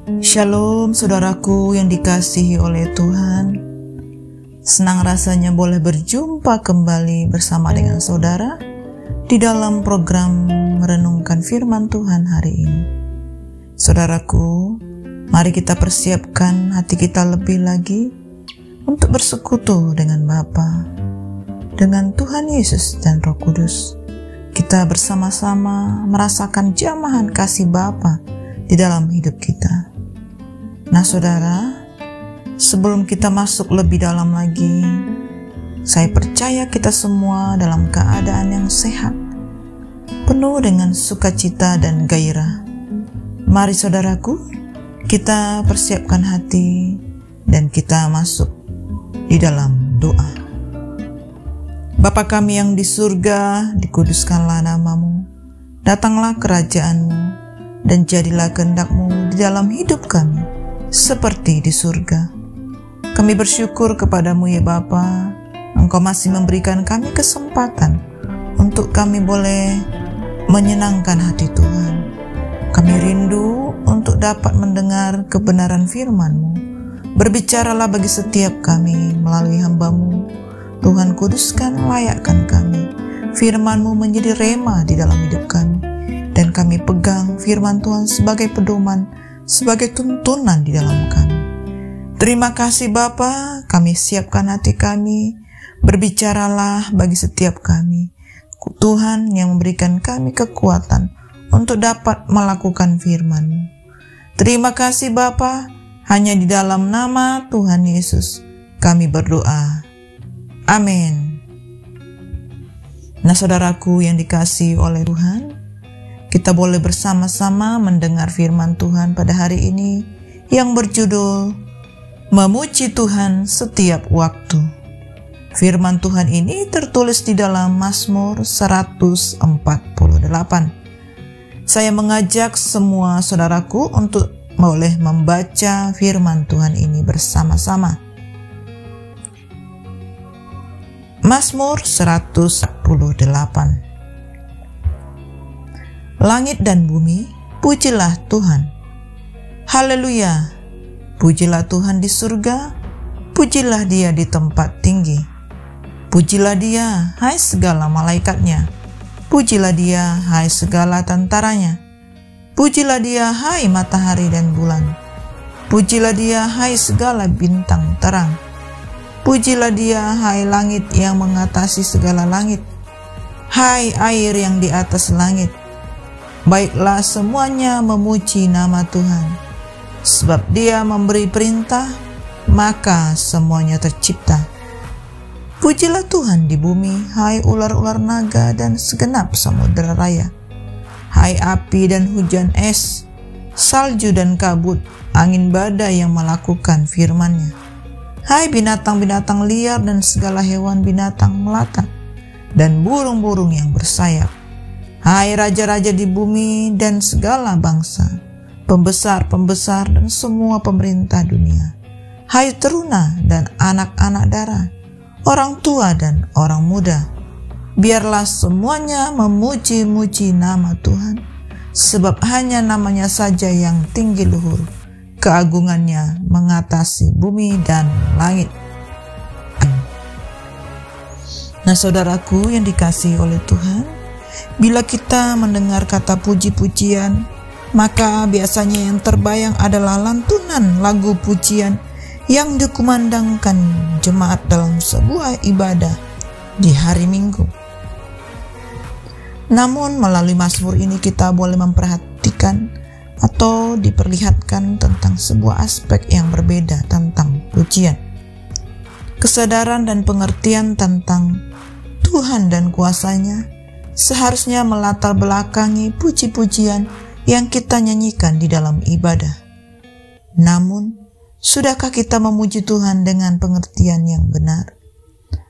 Shalom saudaraku yang dikasihi oleh Tuhan. Senang rasanya boleh berjumpa kembali bersama dengan saudara di dalam program merenungkan firman Tuhan hari ini. Saudaraku, mari kita persiapkan hati kita lebih lagi untuk bersekutu dengan Bapa, dengan Tuhan Yesus dan Roh Kudus. Kita bersama-sama merasakan jamahan kasih Bapa di dalam hidup kita. Nah saudara, sebelum kita masuk lebih dalam lagi, saya percaya kita semua dalam keadaan yang sehat, penuh dengan sukacita dan gairah. Mari saudaraku, kita persiapkan hati dan kita masuk di dalam doa. Bapa kami yang di surga, dikuduskanlah namamu, datanglah kerajaanmu, dan jadilah kehendak-mu di dalam hidup kami, seperti di surga. Kami bersyukur kepadamu ya Bapa, Engkau masih memberikan kami kesempatan untuk kami boleh menyenangkan hati Tuhan. Kami rindu untuk dapat mendengar kebenaran firman-Mu. Berbicaralah bagi setiap kami melalui hamba-Mu. Tuhan kuduskan, layakkan kami. Firman-Mu menjadi rema di dalam hidup kami, dan kami pegang firman Tuhan sebagai pedoman, sebagai tuntunan di dalam kami. Terima kasih Bapa, kami siapkan hati kami, berbicaralah bagi setiap kami. Tuhan yang memberikan kami kekuatan untuk dapat melakukan firman-Mu. Terima kasih Bapa, hanya di dalam nama Tuhan Yesus kami berdoa. Amin. Nah saudaraku yang dikasihi oleh Tuhan, kita boleh bersama-sama mendengar firman Tuhan pada hari ini yang berjudul Memuji Tuhan Setiap Waktu. Firman Tuhan ini tertulis di dalam Mazmur 148. Saya mengajak semua saudaraku untuk boleh membaca firman Tuhan ini bersama-sama. Mazmur 148. Langit dan bumi, pujilah Tuhan. Haleluya, pujilah Tuhan di surga, pujilah Dia di tempat tinggi. Pujilah Dia, hai segala malaikatnya. Pujilah Dia, hai segala tentaranya. Pujilah Dia, hai matahari dan bulan. Pujilah Dia, hai segala bintang terang. Pujilah Dia, hai langit yang mengatasi segala langit. Hai air yang di atas langit. Baiklah semuanya memuji nama Tuhan, sebab Dia memberi perintah, maka semuanya tercipta. Pujilah Tuhan di bumi, hai ular-ular naga dan segenap samudera raya. Hai api dan hujan es, salju dan kabut, angin badai yang melakukan firman-Nya. Hai binatang-binatang liar dan segala hewan binatang melata, dan burung-burung yang bersayap. Hai raja-raja di bumi dan segala bangsa, pembesar-pembesar dan semua pemerintah dunia. Hai teruna dan anak-anak dara, orang tua dan orang muda. Biarlah semuanya memuji-muji nama Tuhan, sebab hanya namanya saja yang tinggi luhur, keagungannya mengatasi bumi dan langit. Nah saudaraku yang dikasihi oleh Tuhan, bila kita mendengar kata puji-pujian, maka biasanya yang terbayang adalah lantunan lagu pujian yang dikumandangkan jemaat dalam sebuah ibadah di hari Minggu. Namun melalui Mazmur ini kita boleh memperhatikan atau diperlihatkan tentang sebuah aspek yang berbeda tentang pujian. Kesadaran dan pengertian tentang Tuhan dan kuasa-Nya seharusnya melatar belakangi puji-pujian yang kita nyanyikan di dalam ibadah. Namun, sudahkah kita memuji Tuhan dengan pengertian yang benar?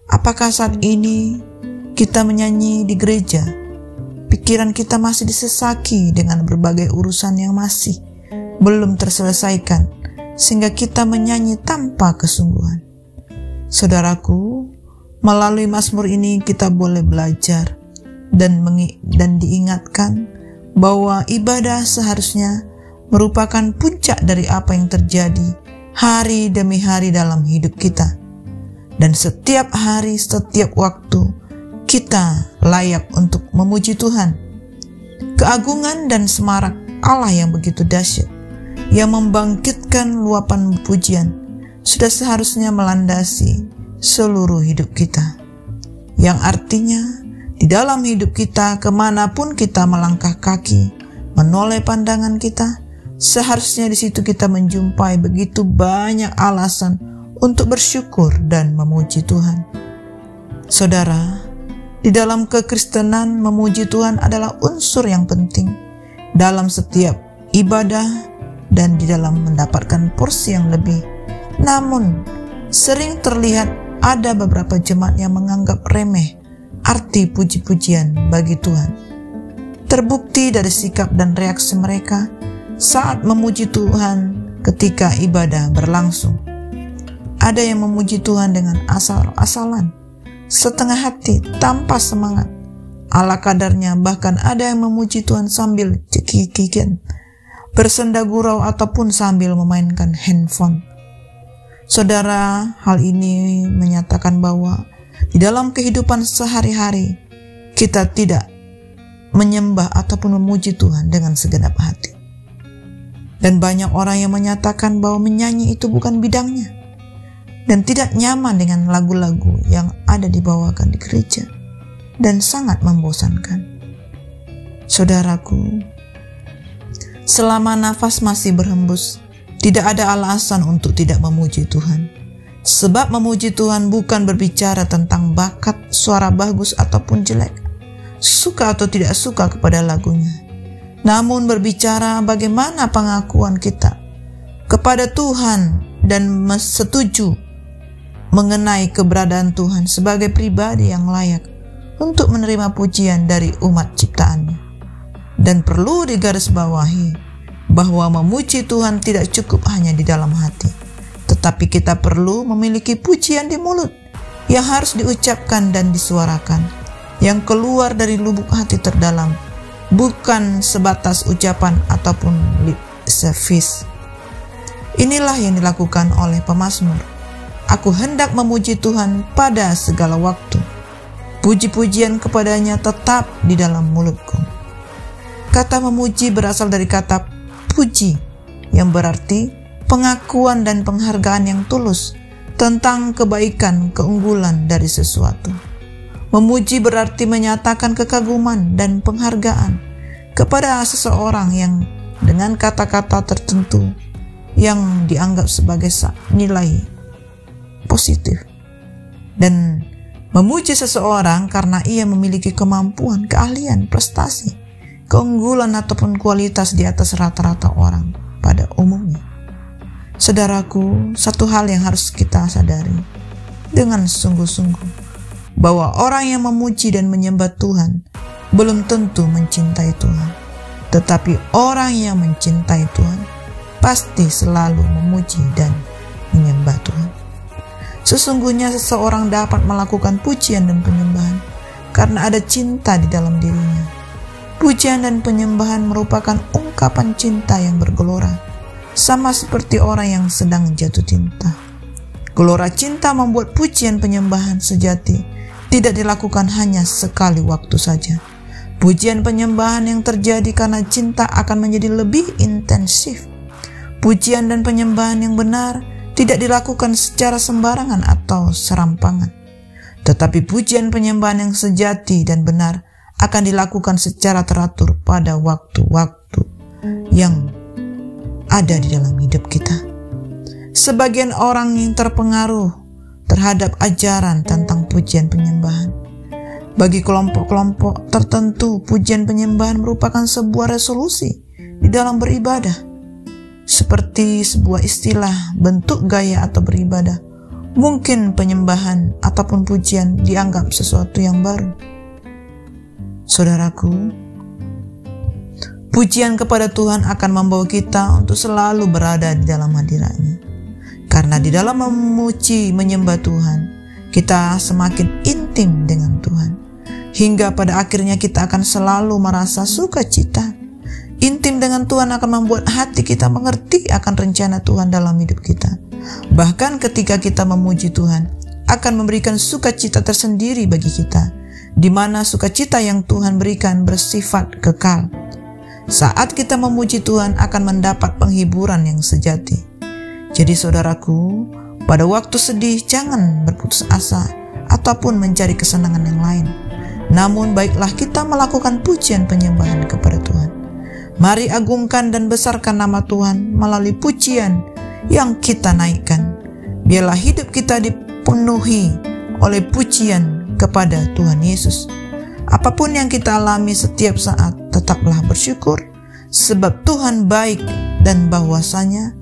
Apakah saat ini kita menyanyi di gereja, pikiran kita masih disesaki dengan berbagai urusan yang masih belum terselesaikan, sehingga kita menyanyi tanpa kesungguhan? Saudaraku, melalui Mazmur ini kita boleh belajar dan diingatkan bahwa ibadah seharusnya merupakan puncak dari apa yang terjadi hari demi hari dalam hidup kita. Dan setiap hari, setiap waktu, kita layak untuk memuji Tuhan. Keagungan dan semarak Allah yang begitu dahsyat, yang membangkitkan luapan pujian, sudah seharusnya melandasi seluruh hidup kita. Yang artinya, di dalam hidup kita, kemanapun kita melangkah kaki, menoleh pandangan kita, seharusnya di situ kita menjumpai begitu banyak alasan untuk bersyukur dan memuji Tuhan. Saudara, di dalam kekristenan, memuji Tuhan adalah unsur yang penting dalam setiap ibadah dan di dalam mendapatkan porsi yang lebih. Namun, sering terlihat ada beberapa jemaat yang menganggap remeh arti puji-pujian bagi Tuhan. Terbukti dari sikap dan reaksi mereka saat memuji Tuhan ketika ibadah berlangsung. Ada yang memuji Tuhan dengan asal-asalan, setengah hati, tanpa semangat, ala kadarnya. Bahkan ada yang memuji Tuhan sambil cekik-cikikan, bersenda gurau, ataupun sambil memainkan handphone. Saudara, hal ini menyatakan bahwa di dalam kehidupan sehari-hari kita tidak menyembah ataupun memuji Tuhan dengan segenap hati. Dan banyak orang yang menyatakan bahwa menyanyi itu bukan bidangnya, dan tidak nyaman dengan lagu-lagu yang ada dibawakan di gereja, dan sangat membosankan. Saudaraku, selama nafas masih berhembus, tidak ada alasan untuk tidak memuji Tuhan. Sebab memuji Tuhan bukan berbicara tentang bakat, suara bagus ataupun jelek, suka atau tidak suka kepada lagunya. Namun berbicara bagaimana pengakuan kita kepada Tuhan dan setuju mengenai keberadaan Tuhan sebagai pribadi yang layak untuk menerima pujian dari umat ciptaannya. Dan perlu digarisbawahi bahwa memuji Tuhan tidak cukup hanya di dalam hati, tetapi kita perlu memiliki pujian di mulut yang harus diucapkan dan disuarakan, yang keluar dari lubuk hati terdalam, bukan sebatas ucapan ataupun lip service. Inilah yang dilakukan oleh pemazmur. Aku hendak memuji Tuhan pada segala waktu. Puji-pujian kepadanya tetap di dalam mulutku. Kata memuji berasal dari kata puji, yang berarti pengakuan dan penghargaan yang tulus tentang kebaikan, keunggulan dari sesuatu. Memuji berarti menyatakan kekaguman dan penghargaan kepada seseorang yang dengan kata-kata tertentu yang dianggap sebagai nilai positif, dan memuji seseorang karena ia memiliki kemampuan, keahlian, prestasi, keunggulan ataupun kualitas di atas rata-rata orang pada umumnya. Saudaraku, satu hal yang harus kita sadari dengan sungguh-sungguh, bahwa orang yang memuji dan menyembah Tuhan belum tentu mencintai Tuhan, tetapi orang yang mencintai Tuhan pasti selalu memuji dan menyembah Tuhan. Sesungguhnya seseorang dapat melakukan pujian dan penyembahan karena ada cinta di dalam dirinya. Pujian dan penyembahan merupakan ungkapan cinta yang bergelora, sama seperti orang yang sedang jatuh cinta. Gelora cinta membuat pujian penyembahan sejati tidak dilakukan hanya sekali waktu saja. Pujian penyembahan yang terjadi karena cinta akan menjadi lebih intensif. Pujian dan penyembahan yang benar tidak dilakukan secara sembarangan atau serampangan, tetapi pujian penyembahan yang sejati dan benar akan dilakukan secara teratur pada waktu-waktu yang ada di dalam hidup kita. Sebagian orang yang terpengaruh terhadap ajaran tentang pujian penyembahan. Bagi kelompok-kelompok tertentu, pujian penyembahan merupakan sebuah resolusi di dalam beribadah, seperti sebuah istilah, bentuk gaya atau beribadah. Mungkin penyembahan ataupun pujian dianggap sesuatu yang baru. Saudaraku, pujian kepada Tuhan akan membawa kita untuk selalu berada di dalam hadirat-Nya. Karena di dalam memuji, menyembah Tuhan, kita semakin intim dengan Tuhan, hingga pada akhirnya kita akan selalu merasa sukacita. intim dengan Tuhan akan membuat hati kita mengerti akan rencana Tuhan dalam hidup kita. Bahkan ketika kita memuji Tuhan, akan memberikan sukacita tersendiri bagi kita, di mana sukacita yang Tuhan berikan bersifat kekal. Saat kita memuji Tuhan akan mendapat penghiburan yang sejati. Jadi saudaraku, pada waktu sedih jangan berputus asa ataupun mencari kesenangan yang lain. Namun baiklah kita melakukan pujian penyembahan kepada Tuhan. Mari agungkan dan besarkan nama Tuhan melalui pujian yang kita naikkan. Biarlah hidup kita dipenuhi oleh pujian kepada Tuhan Yesus. Apapun yang kita alami setiap saat, tetaplah bersyukur, sebab Tuhan baik dan bahwasanya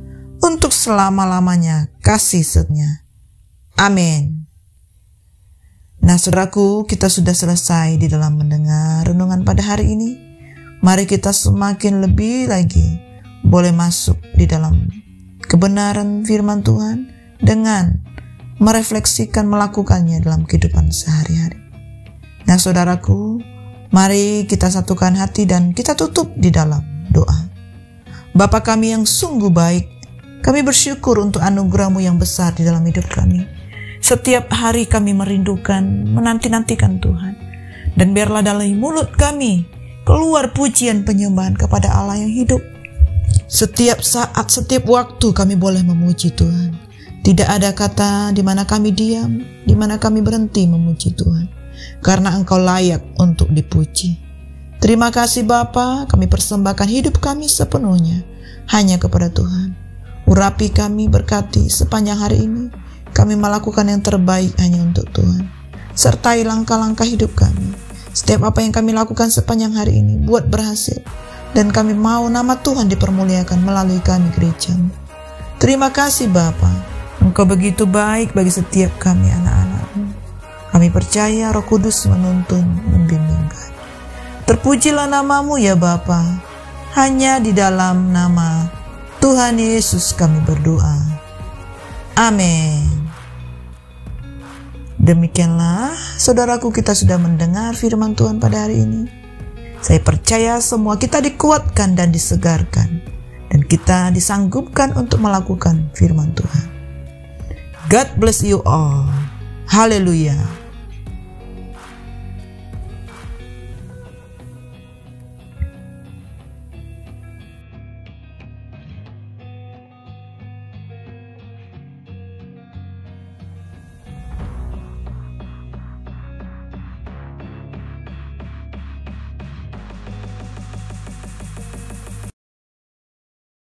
untuk selama-lamanya kasih setia. Amin. Nah saudaraku, kita sudah selesai di dalam mendengar renungan pada hari ini. Mari kita semakin lebih lagi boleh masuk di dalam kebenaran firman Tuhan dengan merefleksikan melakukannya dalam kehidupan sehari-hari. Nah saudaraku, mari kita satukan hati dan kita tutup di dalam doa. Bapa kami yang sungguh baik, kami bersyukur untuk anugerah-Mu yang besar di dalam hidup kami. Setiap hari kami merindukan, menanti-nantikan Tuhan. Dan biarlah dari mulut kami keluar pujian penyembahan kepada Allah yang hidup. Setiap saat, setiap waktu kami boleh memuji Tuhan. Tidak ada kata di mana kami diam, di mana kami berhenti memuji Tuhan. Karena Engkau layak untuk dipuji. Terima kasih Bapa, kami persembahkan hidup kami sepenuhnya hanya kepada Tuhan. Urapi kami, berkati sepanjang hari ini. Kami melakukan yang terbaik hanya untuk Tuhan. Sertai langkah-langkah hidup kami. Setiap apa yang kami lakukan sepanjang hari ini, buat berhasil. Dan kami mau nama Tuhan dipermuliakan melalui kami gereja-Mu. Terima kasih Bapa. Engkau begitu baik bagi setiap kami anak-anak-Mu. Kami percaya Roh Kudus menuntun, membimbing kami. Terpujilah nama-Mu ya Bapa. Hanya di dalam nama Tuhan Yesus kami berdoa. Amin. Demikianlah saudaraku, kita sudah mendengar firman Tuhan pada hari ini. Saya percaya semua kita dikuatkan dan disegarkan, dan kita disanggupkan untuk melakukan firman Tuhan. God bless you all. Haleluya.